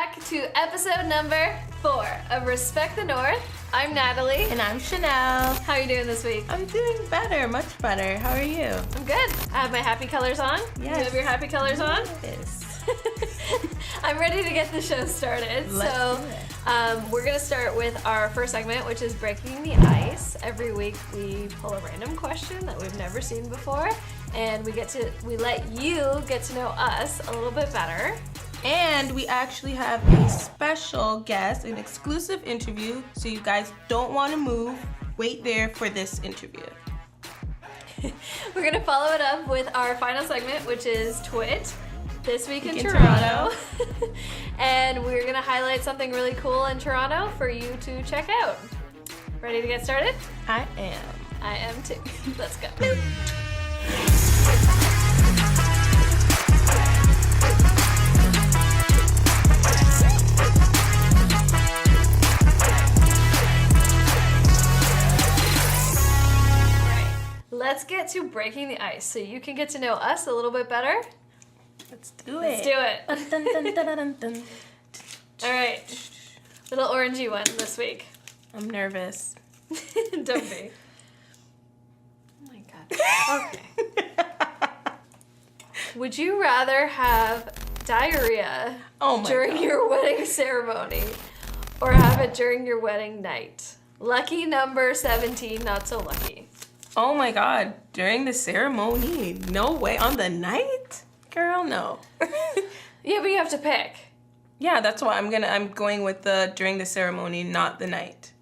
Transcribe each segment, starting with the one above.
back to episode number 4 of Respect the North. I'm Natalie. And I'm Chanelle. How are you doing this week? I'm doing better, much better. How are you? I'm good. I have my happy colors on. Yes. You have your happy colors on? Yes. I'm ready to get the show started. Let's do it. We're going to start with our first segment, which is Breaking the Ice. Every week we pull a random question that we've never seen before, and we let you get to know us a little bit better. And we actually have a special guest, an exclusive interview, so you guys don't want to move. Wait there for this interview. We're going to follow it up with our final segment, which is TWIT, This Week in Toronto. And we're going to highlight something really cool in Toronto for you to check out. Ready to get started? I am. I am too. Let's go. Let's get to breaking the ice so you can get to know us a little bit better. Let's do it. Let's do it. Dun, dun, dun, dun, dun, dun. All right. Little orangey one this week. I'm nervous. Don't be. Oh my God. Okay. Would you rather have diarrhea during your wedding ceremony or have it during your wedding night? Lucky number 17, not so lucky. Oh my God, during the ceremony? No way. On the night? Girl, no. Yeah, but you have to pick. Yeah, that's why I'm going with the during the ceremony, not the night.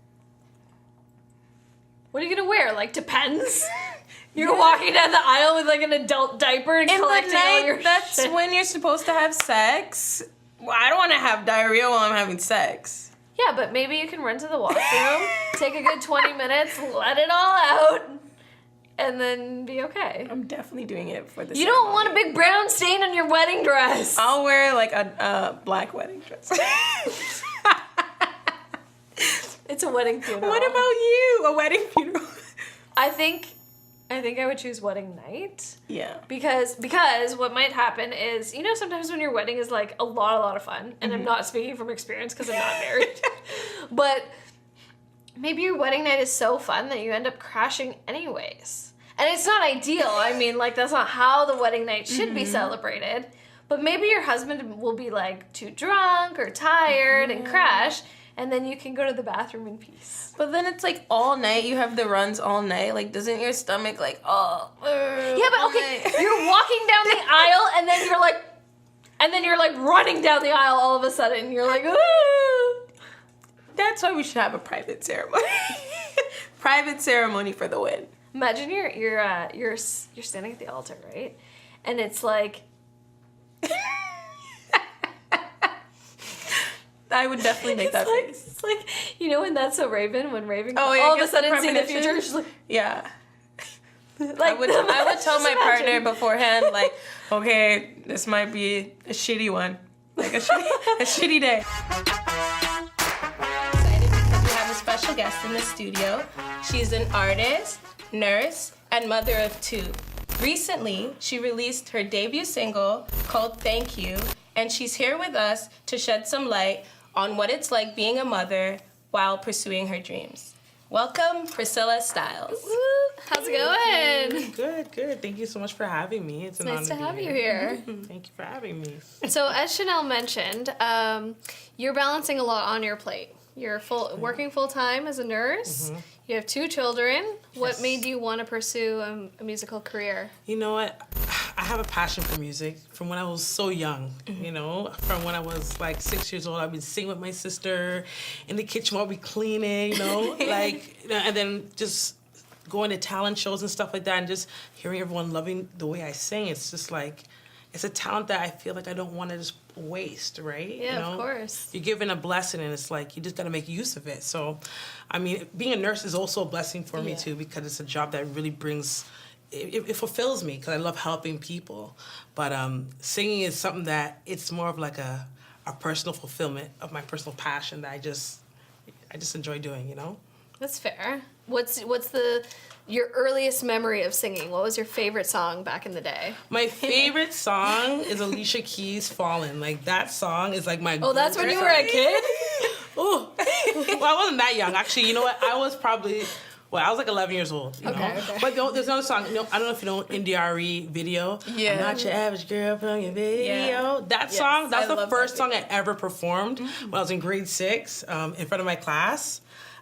What are you gonna wear? Like, depends. You're walking down the aisle with like an adult diaper and collecting all your that's shit. when you're supposed to have sex. Well, I don't want to have diarrhea while I'm having sex. Yeah, but maybe you can run to the washroom, take a good 20 minutes, let it all out, and then be okay. I'm definitely doing it for the You don't want a big brown stain on your wedding dress. I'll wear like a black wedding dress. It's a wedding funeral. What about you? A wedding funeral? I think I would choose wedding night. Yeah. Because what might happen is, you know, sometimes when your wedding is like a lot of fun, and I'm not speaking from experience because I'm not married, but maybe your wedding night is so fun that you end up crashing anyways. And it's not ideal. I mean, like, that's not how the wedding night should be celebrated. But maybe your husband will be like too drunk or tired and crash, and then you can go to the bathroom in peace. But then it's like all night. You have the runs all night. Like, doesn't your stomach like, Yeah, but okay, you're walking down the aisle, and then you're like running down the aisle all of a sudden. You're like, ah. That's why we should have a private ceremony. Private ceremony for the win. Imagine you're standing at the altar, right? And it's like, I would definitely make that face. It's like, you know, when That's So Raven, when Raven Oh, yeah, all of a gets the sudden see the premonition. future, she's like, Yeah. like I would tell my just partner imagine. beforehand, like, okay, this might be a shitty one. Like a shitty day. Excited because we have a special guest in the studio. She's an artist, nurse, and mother of 2. Recently, she released her debut single called Thank You, and she's here with us to shed some light on what it's like being a mother while pursuing her dreams. Welcome, Priscilla Stylez. Woo, how's it going? Good. Thank you so much for having me. It's an honor Nice to be have you here. Thank you for having me. So, as Chanelle mentioned, you're balancing a lot on your plate. You're working full-time as a nurse. You have 2 children. What Yes. made you want to pursue a musical career? You know what? I have a passion for music from when I was so young. You know, from when I was like 6 years old, I'd be singing with my sister in the kitchen while we cleaning. You know, and then just going to talent shows and stuff like that, and just hearing everyone loving the way I sing. It's just like, it's a talent that I feel like I don't want to just waste, right? Yeah, you know? of course. You're given a blessing, and it's like you just got to make use of it. So, I mean, being a nurse is also a blessing for me too, because it's a job that really brings, it fulfills me because I love helping people. But singing is something that it's more of like a personal fulfillment of my personal passion that I just enjoy doing. You know. That's fair. What's the your earliest memory of singing. What was your favorite song back in the day? My favorite song is Alicia Keys' Fallen. Like, that song is like my Oh, that's when you were a kid? Oh. Well, I wasn't that young. Actually, you know what? I was probably... Well, I was like 11 years old, you know? Okay. But there's another song, I don't know if you know NDRE video. Yeah. I'm not your average girl from your video. Yeah. That song, that's I the love first that song I ever performed when I was in grade 6 in front of my class.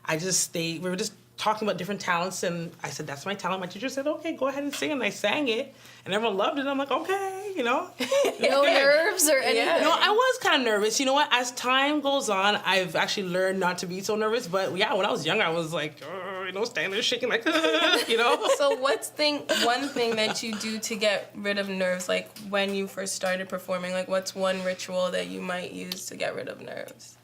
We were just talking about different talents, and I said, that's my talent. My teacher said, okay, go ahead and sing, and I sang it, and everyone loved it. I'm like, okay, you know. No nerves or anything? Yeah. No, I was kind of nervous. You know what? As time goes on, I've actually learned not to be so nervous. But yeah, when I was younger, I was like, standing there shaking like, you know? So what's one thing that you do to get rid of nerves, like when you first started performing? Like, what's one ritual that you might use to get rid of nerves?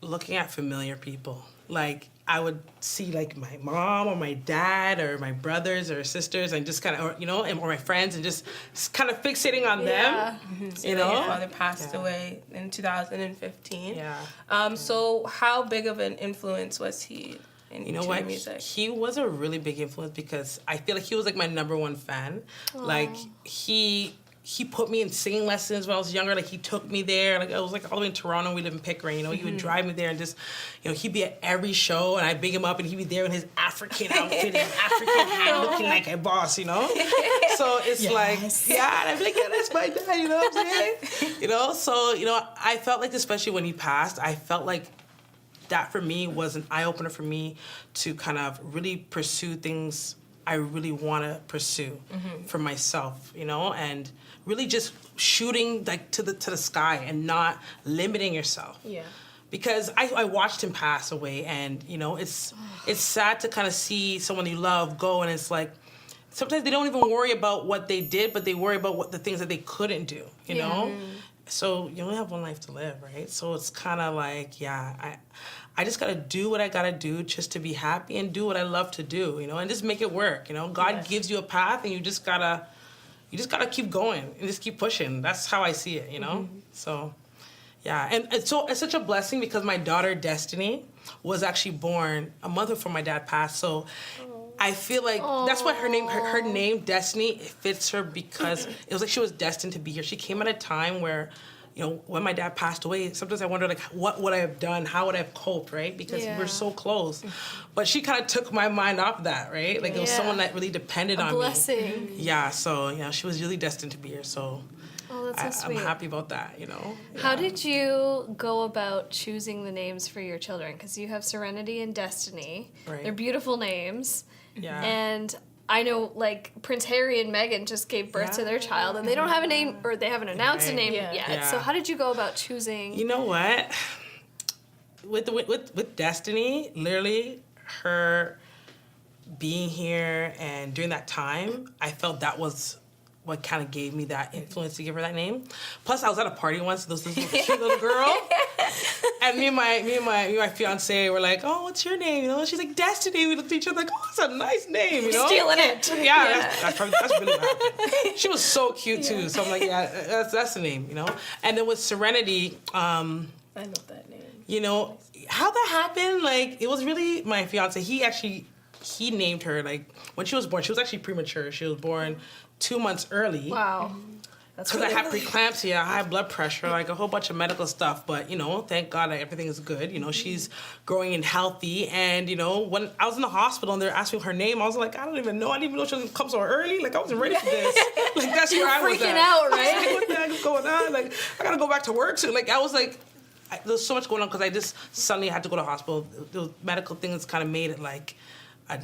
Looking at familiar people. Like, I would see like my mom or my dad or my brothers or sisters and just kind of, or my friends and just kind of fixating on them. So your father passed away in 2015. Yeah. So how big of an influence was he in your music? He was a really big influence because I feel like he was like my number one fan. Aww. Like, he put me in singing lessons when I was younger. Like, he took me there. Like, I was like all the way in Toronto. We live in Pickering. He would drive me there and just, he'd be at every show and I'd big him up and he'd be there in his African outfit, his African hat, looking like a boss. So it's like, yeah, and I'd be like, yeah, that's my dad. You know what I'm saying? So I felt like, especially when he passed, I felt like that for me was an eye opener for me to kind of really pursue things I really want to pursue for myself, and really just shooting like to the sky and not limiting yourself. Yeah. Because I watched him pass away, and it's sad to kind of see someone you love go, and it's like sometimes they don't even worry about what they did, but they worry about what the things that they couldn't do. You know. So you only have one life to live, right? So it's kind of like, I just gotta do what I gotta do just to be happy and do what I love to do, and just make it work. God gives you a path, and you just gotta keep going and just keep pushing. That's how I see it, So, yeah, and so it's such a blessing because my daughter Destiny was actually born a month before my dad passed. So, I feel like that's why her name Destiny, it fits her because it was like she was destined to be here. She came at a time where, when my dad passed away, sometimes I wonder, like, what would I have done? How would I have coped, right? Because we're so close. But she kind of took my mind off that, right? Like, it was someone that really depended on me. A blessing. Yeah, so, she was really destined to be here, so... Oh, that's so sweet. I'm happy about that, Yeah. How did you go about choosing the names for your children? Because you have Serenity and Destiny. Right. They're beautiful names. Yeah. And I know, like, Prince Harry and Meghan just gave birth to their child, and they don't have a name, or they haven't announced a name yet. Yeah. So how did you go about choosing? You know what? With Destiny, literally, her being here and during that time, I felt that was what kind of gave me that influence to give her that name. Plus, I was at a party once, this cute little girl, and me and my fiance were like, "Oh, what's your name?" She's like, "Destiny." We looked at each other like, "Oh, it's a nice name." Stealing it. Yeah. That's really what happened. She was so cute too, so I'm like, yeah, that's the name, And then with Serenity, I love that name. How that happened, like, it was really my fiance. He named her, like, when she was born. She was actually premature. She was born 2 months early. Wow. Because I have preeclampsia, high blood pressure, like a whole bunch of medical stuff. But, thank God that everything is good. She's growing and healthy. And, when I was in the hospital and they're asking her name, I was like, I don't even know. I didn't even know she was going to come so early. Like, I wasn't ready for this. Like, that's where I was at. Freaking out, right? I was like, what the heck is going on? Like, I got to go back to work soon. Like, I was like, there was so much going on because I just suddenly had to go to the hospital. The medical things kind of made it like I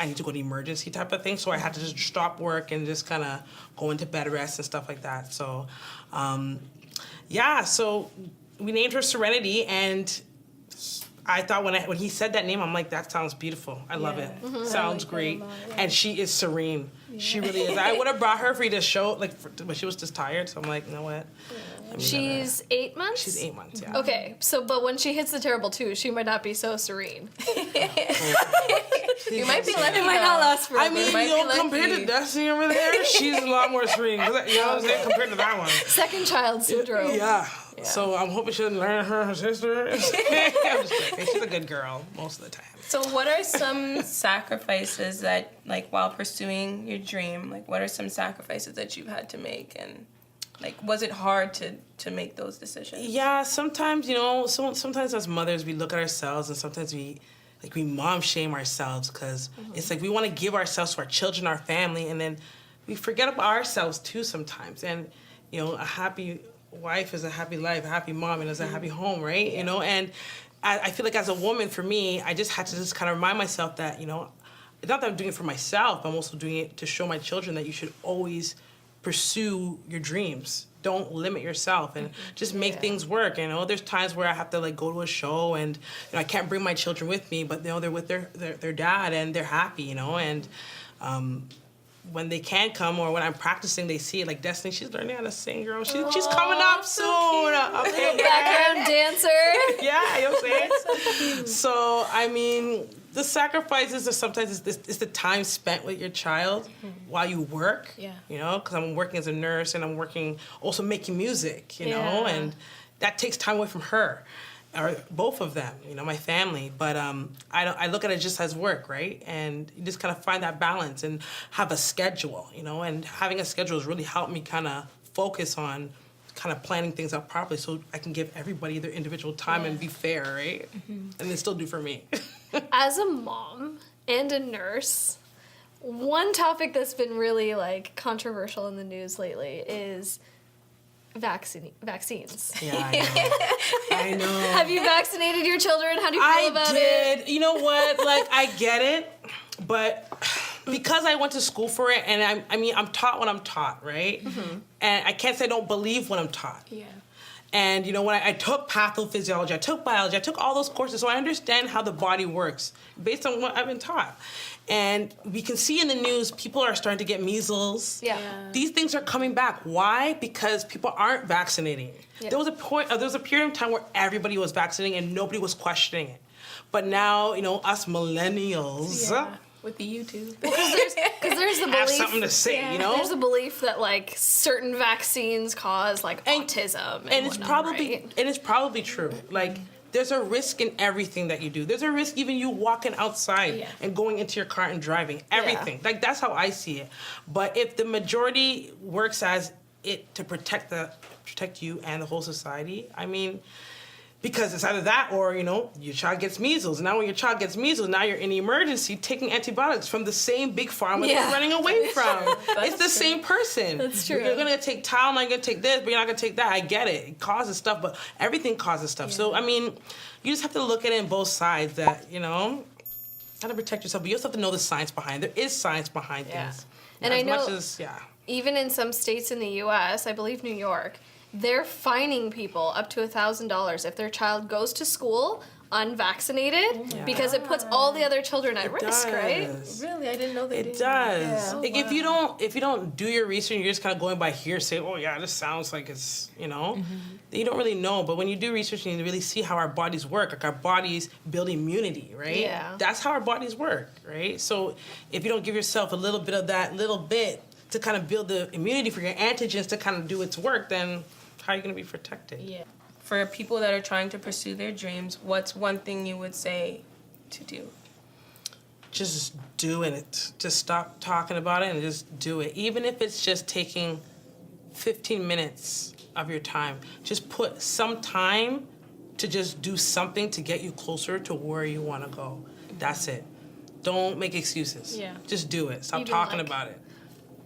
need to go to emergency type of thing. So I had to just stop work and just kind of go into bed rest and stuff like that. So, so we named her Serenity, and I thought when he said that name, I'm like, that sounds beautiful. I love it. Mm-hmm. Sounds great. And she is serene. Yeah. She really is. I would have brought her for you to show, but she was just tired. So I'm like, you know what? Yeah. She's 8 months? She's 8 months, yeah. Okay, so, but when she hits the terrible 2, she might not be so serene. You might be lucky. It might not last forever. I mean, compared to Destiny over there, she's a lot more serene. You know what I'm saying? Compared to that one. Second child syndrome. Yeah. So I'm hoping she doesn't learn her sister. I'm just joking. She's a good girl most of the time. So what are some sacrifices that, like, while pursuing your dream, like, what are some sacrifices that you've had to make? And, like, was it hard to make those decisions? Yeah, sometimes, you know, sometimes as mothers, we look at ourselves and sometimes we mom shame ourselves because it's like we want to give ourselves to our children, our family, and then we forget about ourselves too sometimes. And, you know, a happy wife is a happy life, a happy mom is a happy home, right? Yeah. You know, and I feel like as a woman, for me, I just had to just kind of remind myself that, you know, it's not that I'm doing it for myself, I'm also doing it to show my children that you should always pursue your dreams. Don't limit yourself and just make things work. You know, there's times where I have to like go to a show and you know, I can't bring my children with me, but you know, they're with their dad and they're happy, you know, and when they can come or when I'm practicing, they see it. Like Destiny, she's learning how to sing, girl. She's coming up soon. Okay, background dancer. Yeah, you know what I'm saying? So, I mean, the sacrifices are sometimes it's the time spent with your child while you work. Yeah. You know, because I'm working as a nurse and I'm working also making music, you know, and that takes time away from her. Or both of them, you know, my family. But I look at it just as work, right? And you just kind of find that balance and have a schedule, you know. And having a schedule has really helped me kind of focus on kind of planning things out properly so I can give everybody their individual time and be fair, right? And they still do for me. As a mom and a nurse, one topic that's been really, like, controversial in the news lately is vaccines. Yeah, I know. Have you vaccinated your children? How do you feel about it? I did. You know what? Like, I get it, but because I went to school for it, and I'm taught what I'm taught, right? And I can't say I don't believe what I'm taught. Yeah. And, you know, when I took pathophysiology, I took biology, I took all those courses, so I understand how the body works based on what I've been taught. And we can see in the news, people are starting to get measles. Yeah. These things are coming back. Why? Because people aren't vaccinating. Yeah. There was a period of time where everybody was vaccinating and nobody was questioning it. But now, you know, us millennials... Yeah. With the YouTube. Because there's the belief... have something to say, you know? There's a belief that, like, certain vaccines cause, like, autism and it's whatnot, probably right? And it's probably true. Like, there's a risk in everything that you do. There's a risk even you walking outside and going into your car and driving. Everything. Like, that's how I see it. But if the majority works as it to protect you and the whole society, I mean... Because it's either that or, you know, your child gets measles. Now when your child gets measles, now you're in the emergency taking antibiotics from the same big pharma that you're running away from. It's the same person. That's true. You're going to take Tylenol, you're going to take this, but you're not going to take that. I get it. It causes stuff, but everything causes stuff. Yeah. So, I mean, you just have to look at it in both sides that, you know, how to protect yourself. But you also have to know the science behind it. There is science behind things. And I know, even in some states in the U.S., I believe New York, they're fining people up to $1,000 if their child goes to school unvaccinated because it puts all the other children at risk, right? Really, I didn't know they did. It does. Yeah. Like if you don't do your research, you're just kind of going by hearsay. Oh yeah, this sounds like it's, you know, you don't really know. But when you do research, you really see how our bodies work. Like our bodies build immunity, right? Yeah. That's how our bodies work, right? So if you don't give yourself a little bit of that little bit to kind of build the immunity for your antigens to kind of do its work, then how are you going to be protected? Yeah. For people that are trying to pursue their dreams, what's one thing you would say to do? Just do it. Just stop talking about it and just do it. Even if it's just taking 15 minutes of your time. Just put some time to just do something to get you closer to where you want to go. That's it. Don't make excuses. Yeah. Just do it. Stop talking about it.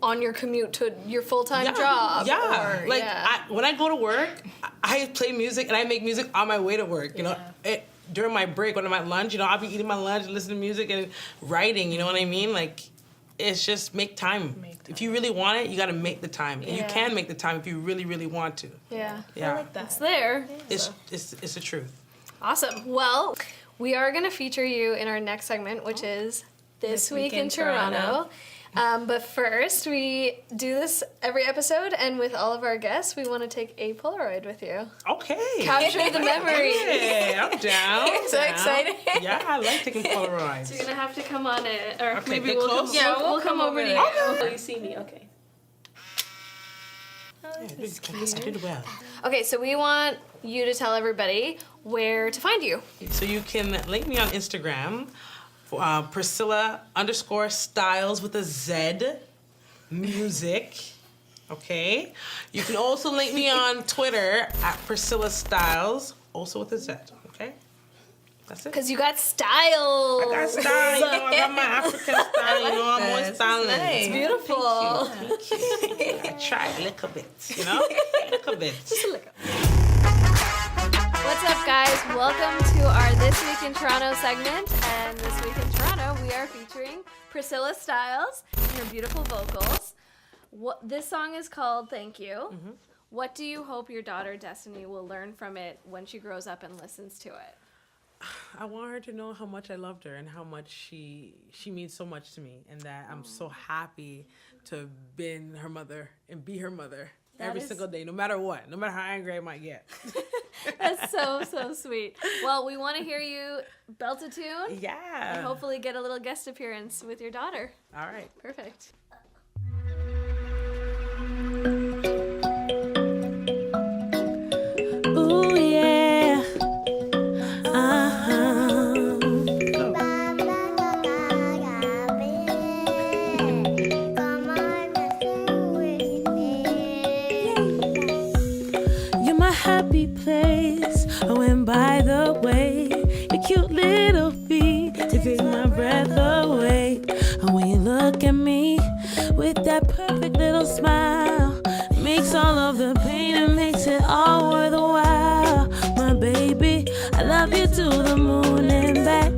On your commute to your full-time job. Yeah. When I go to work, I play music and I make music on my way to work. You know, during my break, when I'm at lunch, you know, I'll be eating my lunch and listening to music and writing. You know what I mean? Like, it's just make time. If you really want it, you got to make the time. And you can make the time if you really, really want to. Yeah. Yeah. I like that. It's there. It's the truth. Awesome. Well, we are going to feature you in our next segment, which is This Week in Toronto. But first, we do this every episode, and with all of our guests, we want to take a Polaroid with you. Okay. Capture the memory. Yeah, I'm down. You're so excited. Yeah, I like taking Polaroids. So you're going to have to come on it, or Okay, maybe get we'll close. come, we'll come over to you. Oh, you see me, okay. Yeah, I did well. Okay, so we want you to tell everybody where to find you. So you can link me on Instagram, Priscilla _Stylez with a Z, music. Okay. You can also link me on Twitter at Priscilla Stylez, also with a Z. Okay. That's it. Because you got style. I got style, you know, I got my African style, you know, I'm more styling. Nice. It's beautiful. Thank you. I tried a little bit, you know? A little bit. What's up, guys? Welcome to our This Week in Toronto segment. And this week in Toronto, we are featuring Priscilla Stylez and her beautiful vocals. This song is called Thank You. Mm-hmm. What do you hope your daughter, Destiny, will learn from it when she grows up and listens to it? I want her to know how much I loved her and how much she means so much to me, and that I'm so happy to have been her mother and be her mother every single day, no matter what, no matter how angry I might get. That's so sweet. Well, we want to hear you belt a tune. Yeah. And hopefully get a little guest appearance with your daughter. All right. Perfect. Ooh, yeah. Happy place. Oh, and by the way, your cute little feet to take my breath away. And when you look at me with that perfect little smile, it makes all of the pain and makes it all worth the while. My baby, I love you to the moon and back.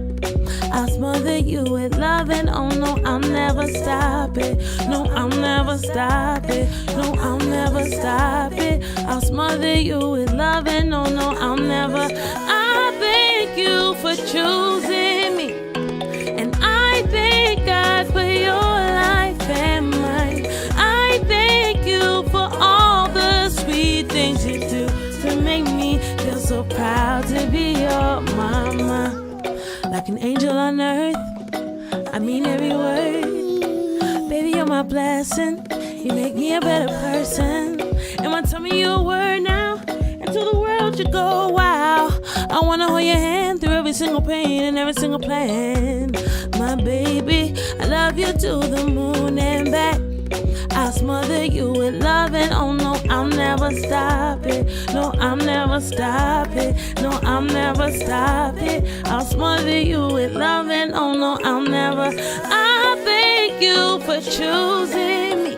I'll smother you with love, and oh no, I'll never stop it. No, I'll never stop it. No, I'll never stop it. I'll smother you with love, and oh no, I'll never. I thank you for choosing me, and I thank God for your life and mine. I thank you for all the sweet things you do to make me feel so proud to be your mama. Like an angel on earth, I mean every word. Baby, you're my blessing. You make me a better person. Am I telling you a word now? Until the world should go wow. I wanna hold your hand through every single pain and every single plan. My baby, I love you to the moon and back. I'll smother you with love, and oh no, I'll never stop it. No, I'll never stop it. No, I'll never stop it. I'll smother you with love, and oh no, I'll never. I thank you for choosing me,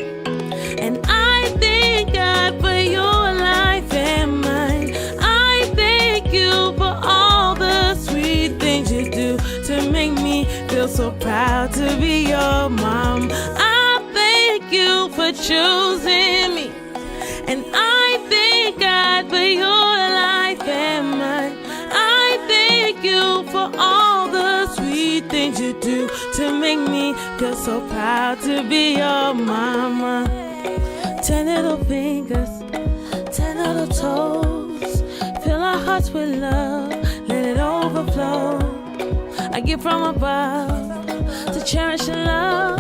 and I thank God for your life and mine. I thank you for all the sweet things you do to make me feel so proud to be your mom. Thank you for choosing me, and I thank God for your life and mine. I thank you for all the sweet things you do to make me feel so proud to be your mama. 10 little fingers, 10 little toes, fill our hearts with love, let it overflow. I give from above to cherish your love.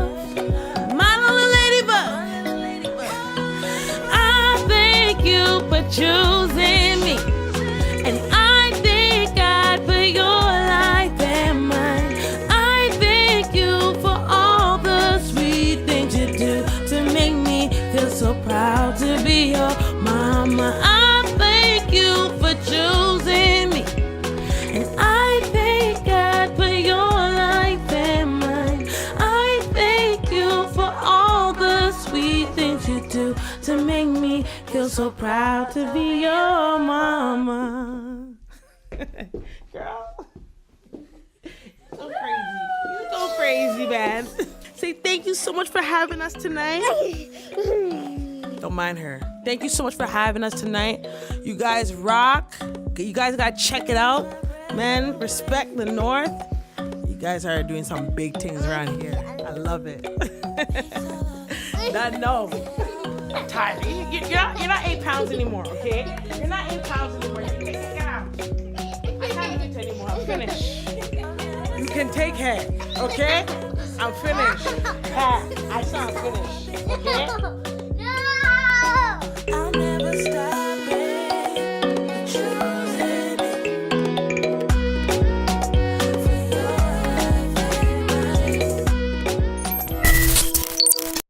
For choosing me, and I thank God for your life and mine. I thank you for all the sweet things you do to make me feel so proud to be your mama. I thank you for choosing me, and I thank God for your life and mine. I thank you for all the sweet things you do to make me feel so proud to be your mama. Girl, you're so crazy. You're so crazy, man. Say thank you so much for having us tonight. Don't mind her. Thank you so much for having us tonight. You guys rock. You guys gotta check it out. Man, respect the North. You guys are doing some big things around here. I love it. No. I'm tired. You're not 8 pounds anymore, okay? You're not 8 pounds anymore. Get out. I can't do it anymore. I'm finished. You can take head, okay? I'm finished. I saw.